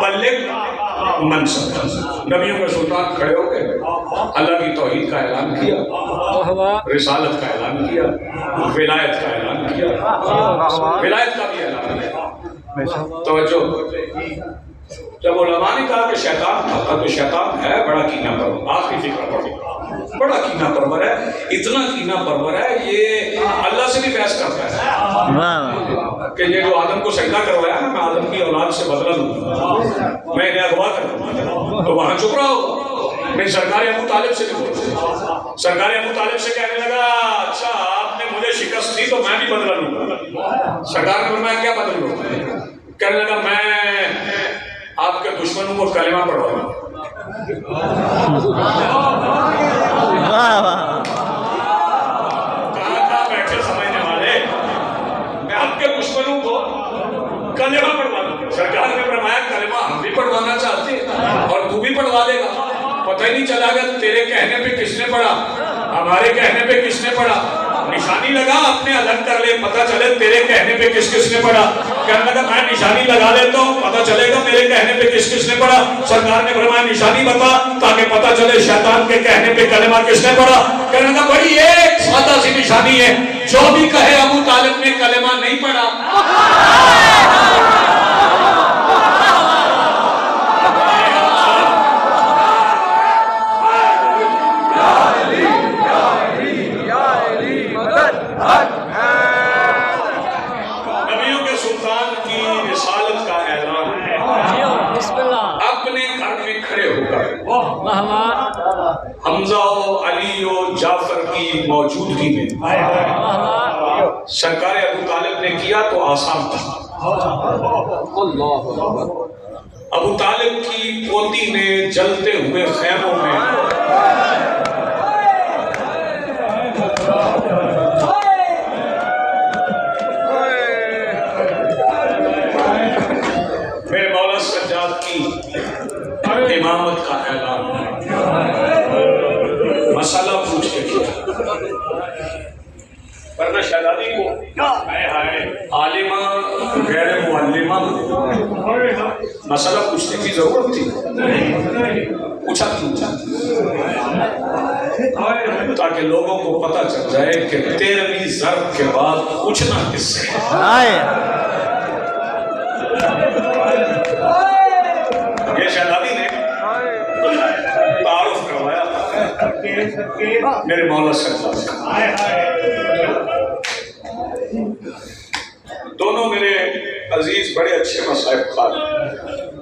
बल्लिग मनसब। नबियों के सुल्तान खड़े होकर अल्लाह की तौहीद का ऐलान किया, रिसालत का ऐलान किया, विलायत का ऐलान किया, विलायत का भी ऐलान किया। तवज्जो, जब उलमा ने कहा कि शैतान था तो शैतान है बड़ा कीना परवर, आखिरी फिक्र पड़ी, बड़ा कीना परवर है, इतना कीना परवर है ये अल्लाह से भी बहस करता है कि ये जो आदम को सजदा करवाया ना, मैं आदम की औलाद से बदला लूंगा, मैं इन्हें अगवा कर दूंगा, तो वहां चुप रहा होगा। मैं सरकार अबू तालिब से भी बोल, सरकार अबू तालिब से कहने लगा अच्छा आपने मुझे शिकस्त दी तो मैं भी बदला लूंगा। सरकार ने मैं क्या बदल लूंगा? कहने लगा मैं आपके दुश्मनों को कलेमा पढ़वाऊंगा। कहाँ बैठे समझने वाले, मैं आपके दुश्मनों को कलेमा पढ़वा दूंगा। सरकार ने फरमाया कलेमा हम भी पढ़वाना चाहते हैं और तू भी पढ़वा देगा। पता ही नहीं चला कि तेरे कहने पे किसने पढ़ा, हमारे कहने पे किसने पढ़ा। निशानी लगा अपने अलग कर ले, पता चले तेरे कहने पे किस किसने पढ़ा। कहने लगा मैं निशानी लगा लेता हूँ, पता चलेगा मेरे कहने पे किस किसने पढ़ा। सरकार ने फरमाया निशानी बता ताकि पता चले शैतान के कहने पे कलेमा किसने पढ़ा। कहने लगा बड़ी एक सादा सी निशानी है, जो भी कहे अबू तालिब ने कलेमा नहीं पढ़ा। नबियों के सुल्तान की रिसालत का ऐलान है। अपने घर में खड़े होकर हमजा और अली और जाफर की मौजूदगी में सरकार अबू तालिब ने किया तो आसान था। अबू तालिब की पोती ने जलते हुए खैमों में मेरे मौला सज्जाद की इमामत का ऐलान मसाला पूछ के किया, वरना शहजादी को आलिमा गैर मुअल्लिमा मसाला पूछने की जरूरत थी। पूछा क्यों? ताकि लोगों को पता चल जाए कि 13वीं ज़र्ब के बाद पूछना किससे है। ये शहजादी ने तारुफ करवाया मेरे मौला सज्जाद। दोनों मेरे अजीज बड़े अच्छे मसाइब खाते,